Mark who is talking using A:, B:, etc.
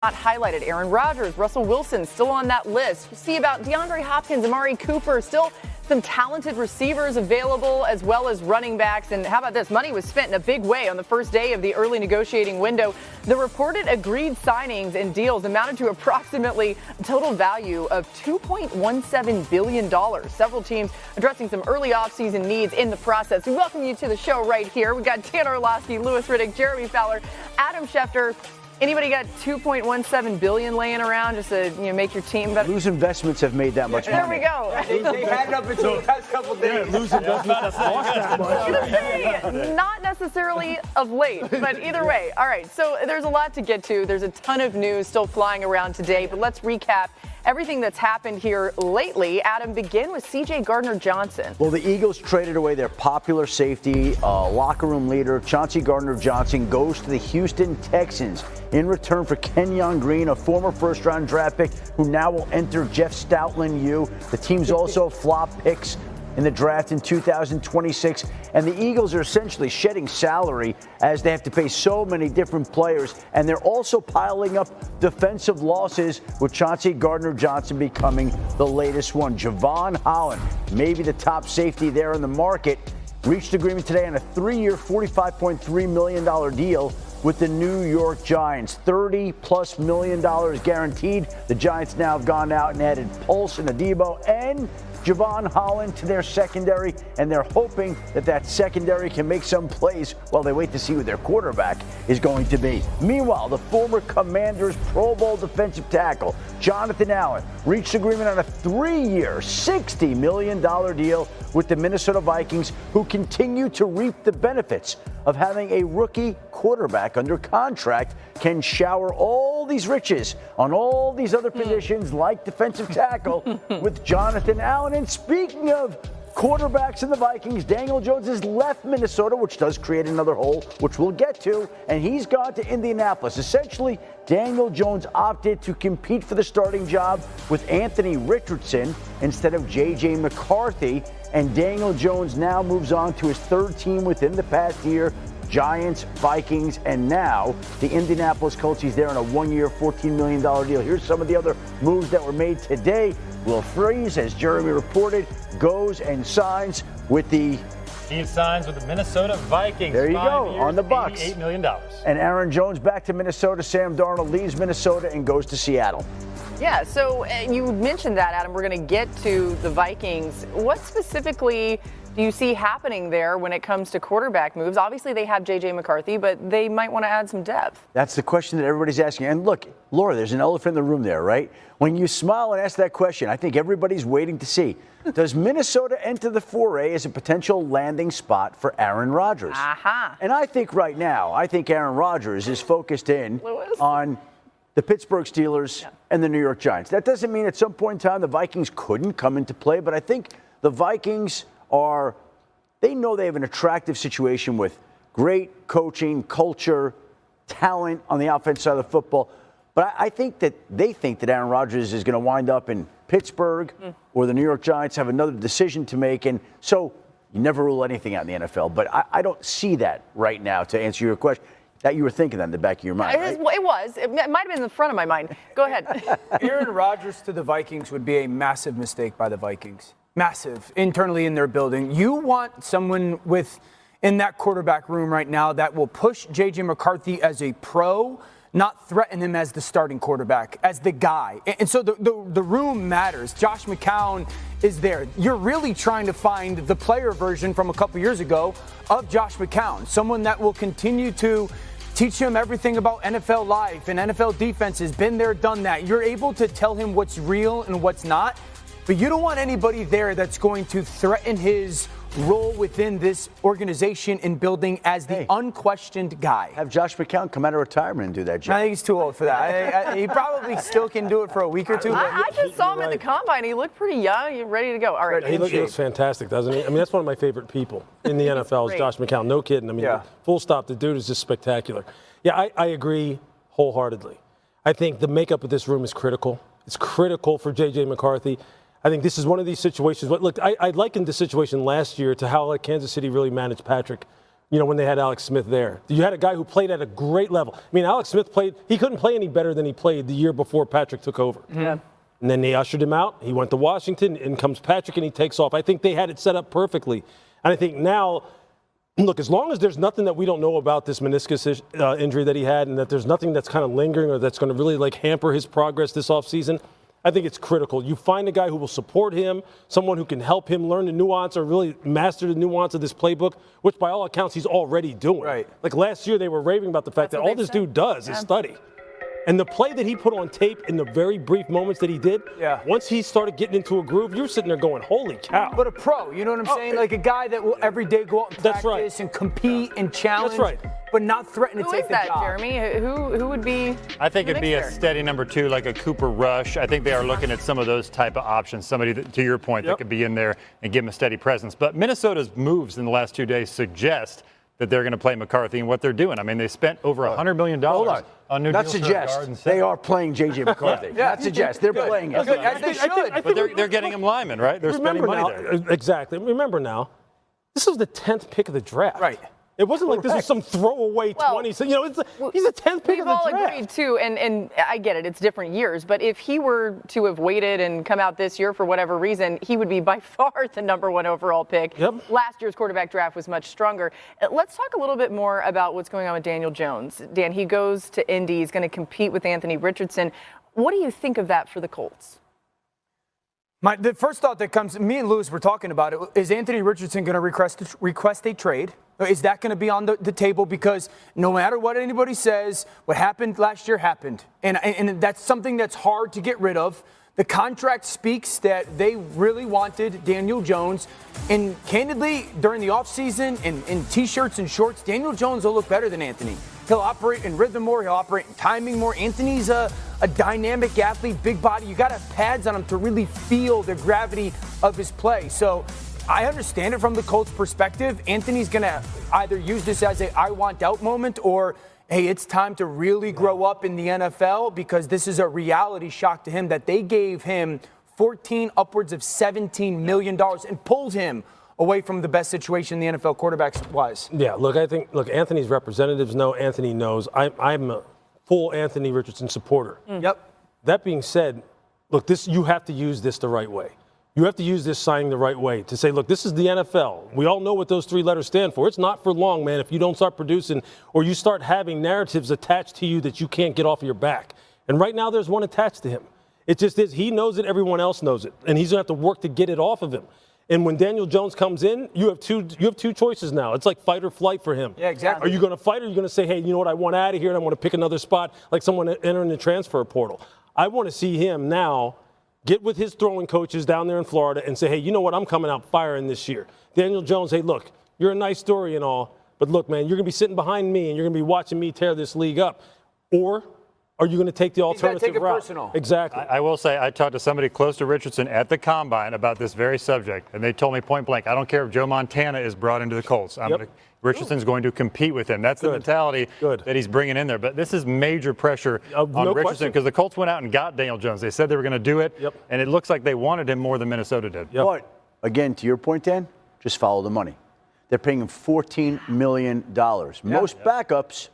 A: Not highlighted. Aaron Rodgers, Russell Wilson still on that list. We'll see about DeAndre Hopkins, Amari Cooper, still some talented receivers available as well as running backs. And how about this? Money was spent in a big way on the first day of the early negotiating window. The reported agreed signings and deals amounted to approximately a total value of $2.17 billion. Several teams addressing some early offseason needs in the process. We welcome you to the show right here. We got Dan Orlovsky, Louis Riddick, Jeremy Fowler, Adam Schefter. Anybody got $2.17 billion laying around just to make your team better?
B: Lose investments have made that much money.
A: There we go.
C: They had it up until the past couple days.
D: Yeah, lose investments have lost that much.
A: Not necessarily of late, but either way. All right, so there's a lot to get to. There's a ton of news still flying around today, but let's recap everything that's happened here lately. Adam, begin with C.J. Gardner-Johnson.
B: Well, the Eagles traded away their popular safety, locker room leader. Chauncey Gardner-Johnson goes to the Houston Texans in return for Kenyon Green, a former first-round draft pick who now will enter Jeff Stoutland U. The team's also flop picks in the draft in 2026, and the Eagles are essentially shedding salary as they have to pay so many different players, and they're also piling up defensive losses, with Chauncey Gardner-Johnson becoming the latest one. Javon Holland, maybe the top safety there in the market, reached agreement today on a 3-year, $45.3 million deal with the New York Giants. $30+ million guaranteed. The Giants now have gone out and added Pulse and Adebo and Javon Holland to their secondary, and they're hoping that that secondary can make some plays while they wait to see who their quarterback is going to be. Meanwhile, the former Commanders Pro Bowl defensive tackle Jonathan Allen reached agreement on a 3-year, $60 million deal with the Minnesota Vikings, who continue to reap the benefits of having a rookie quarterback under contract, can shower all these riches on all these other positions like defensive tackle with Jonathan Allen. And speaking of quarterbacks in the Vikings, Daniel Jones has left Minnesota, which does create another hole, which we'll get to, and he's gone to Indianapolis. Essentially, Daniel Jones opted to compete for the starting job with Anthony Richardson instead of J.J. McCarthy, and Daniel Jones now moves on to his third team within the past year, Giants, Vikings, and now the Indianapolis Colts. He's there on a 1-year, $14 million deal. Here's some of the other moves that were made today. Will Freeze, as Jeremy reported, goes and signs with the...
D: He signs with the Minnesota Vikings.
B: There you
D: 5
B: go,
D: years,
B: on the Bucks.
D: $88 million.
B: And Aaron Jones back to Minnesota. Sam Darnold leaves Minnesota and goes to Seattle.
A: Yeah, so you mentioned that, Adam. We're going to get to the Vikings. What specifically do you see happening there when it comes to quarterback moves? Obviously, they have J.J. McCarthy, but they might want to add some depth.
B: That's the question that everybody's asking. And look, Laura, there's an elephant in the room there, right? When you smile and ask that question, I think everybody's waiting to see, does Minnesota enter the foray as a potential landing spot for Aaron Rodgers?
A: Aha.
B: And I think right now, Aaron Rodgers is focused in on the Pittsburgh Steelers and the New York Giants. That doesn't mean at some point in time the Vikings couldn't come into play, but I think the Vikings they know they have an attractive situation with great coaching, culture, talent on the offense side of the football. But I think that they think that Aaron Rodgers is going to wind up in Pittsburgh or the New York Giants, have another decision to make. And so you never rule anything out in the NFL. But I don't see that right now, to answer your question. That you were thinking that in the back of your mind, right?
A: It was. It might have been in the front of my mind. Go ahead.
C: Aaron Rodgers to the Vikings would be a massive mistake by the Vikings. Massive. Internally in their building. You want someone in that quarterback room right now that will push J.J. McCarthy as a pro, not threaten him as the starting quarterback, as the guy. And so the room matters. Josh McCown is there. You're really trying to find the player version from a couple years ago of Josh McCown, someone that will continue to teach him everything about NFL life and NFL defenses. Been there, done that. You're able to tell him what's real and what's not, but you don't want anybody there that's going to threaten his role within this organization and building as the unquestioned guy.
B: Have Josh McCown come out of retirement and do that job.
C: I think he's too old for that. He probably still can do it for a week or two.
A: I just saw him at the combine. He looked pretty young. He's ready to go. All right.
D: He looks fantastic, doesn't he? I mean, that's one of my favorite people in the NFL is Josh McCown. No kidding. I mean, full stop. The dude is just spectacular. Yeah, I agree wholeheartedly. I think the makeup of this room is critical. It's critical for J.J. McCarthy. I think this is one of these situations. Look, I likened the situation last year to how Kansas City really managed Patrick when they had Alex Smith there. You had a guy who played at a great level. I mean, Alex Smith he couldn't play any better than he played the year before Patrick took over.
A: Yeah.
D: And then they ushered him out. He went to Washington, and comes Patrick, and he takes off. I think they had it set up perfectly. And I think now, look, as long as there's nothing that we don't know about this meniscus injury that he had, and that there's nothing that's kind of lingering or that's going to really hamper his progress this offseason, I think it's critical. You find a guy who will support him, someone who can help him learn the nuance or really master the nuance of this playbook, which by all accounts he's already doing.
C: Right.
D: Like last year they were raving about the fact that all this dude does is study. And the play that he put on tape in the very brief moments that he did, once he started getting into a groove, you're sitting there going, holy cow.
C: But a pro, you know what I'm saying? Like a guy that will every day go out and practice and compete and challenge.
D: That's right.
C: But not threaten to
A: Who
C: take
A: is
C: the
A: that,
C: job.
A: Jeremy? Who would be?
E: I think it'd be a steady number 2, like a Cooper Rush. I think they are looking at some of those type of options. Somebody that, to your point, that could be in there and give him a steady presence. But Minnesota's moves in the last 2 days suggest that they're going to play McCarthy and what they're doing. I mean, they spent over $100 million on new
B: That
E: deals for
B: suggests
E: guard and
B: they
E: center.
B: are playing J.J. McCarthy. That suggests they're playing it.
C: As they should.
E: But they're getting him linemen, right? They're spending money there.
D: Exactly. Remember now, this was the 10th pick of the draft.
C: Right.
D: It wasn't like this was some throwaway 20. So, he's a 10th pick of the draft.
A: We've all agreed, too, and I get it, it's different years, but if he were to have waited and come out this year for whatever reason, he would be by far the number 1 overall pick.
D: Yep.
A: Last year's quarterback draft was much stronger. Let's talk a little bit more about what's going on with Daniel Jones. Dan, he goes to Indy. He's going to compete with Anthony Richardson. What do you think of that for the Colts?
C: The first thought that comes, me and Lewis were talking about it, is Anthony Richardson going to request a trade? Is that going to be on the table? Because no matter what anybody says, what happened last year happened. And that's something that's hard to get rid of. The contract speaks that they really wanted Daniel Jones. And candidly, during the offseason, in T-shirts and shorts, Daniel Jones will look better than Anthony. He'll operate in rhythm more. He'll operate in timing more. Anthony's a dynamic athlete, big body. You got to have pads on him to really feel the gravity of his play. So I understand it from the Colts' perspective. Anthony's going to either use this as a I want out moment or, hey, it's time to really grow up in the NFL, because this is a reality shock to him that they gave him 14, upwards of $17 million and pulled him away from the best situation the NFL quarterbacks was.
D: Yeah, look, Anthony's representatives know, Anthony knows. I'm a full Anthony Richardson supporter.
C: Yep.
D: That being said, look, you have to use this the right way. You have to use this signing the right way to say, look, this is the NFL. We all know what those 3 letters stand for. It's not for long, man, if you don't start producing or you start having narratives attached to you that you can't get off of your back. And right now there's one attached to him. It just is. He knows it. Everyone else knows it. And he's going to have to work to get it off of him. And when Daniel Jones comes in, you have two choices now. It's like fight or flight for him.
C: Yeah, exactly.
D: Are you going to fight or are you going to say, hey, you know what, I want out of here and I want to pick another spot like someone entering the transfer portal? I want to see him now get with his throwing coaches down there in Florida and say, hey, you know what, I'm coming out firing this year. Daniel Jones, hey, look, you're a nice story and all, but look, man, you're going to be sitting behind me and you're going to be watching me tear this league up. Or are you going to take the alternative
C: take it
D: route?
C: personal.
D: Exactly.
E: I will say I talked to somebody close to Richardson at the Combine about this very subject, and they told me point blank, I don't care if Joe Montana is brought into the Colts. Richardson's going to compete with him. That's the mentality that he's bringing in there. But this is major pressure on Richardson because the Colts went out and got Daniel Jones. They said they were going to do it, and it looks like they wanted him more than Minnesota did.
B: But, again, to your point, Dan, just follow the money. They're paying him $14 million. Most backups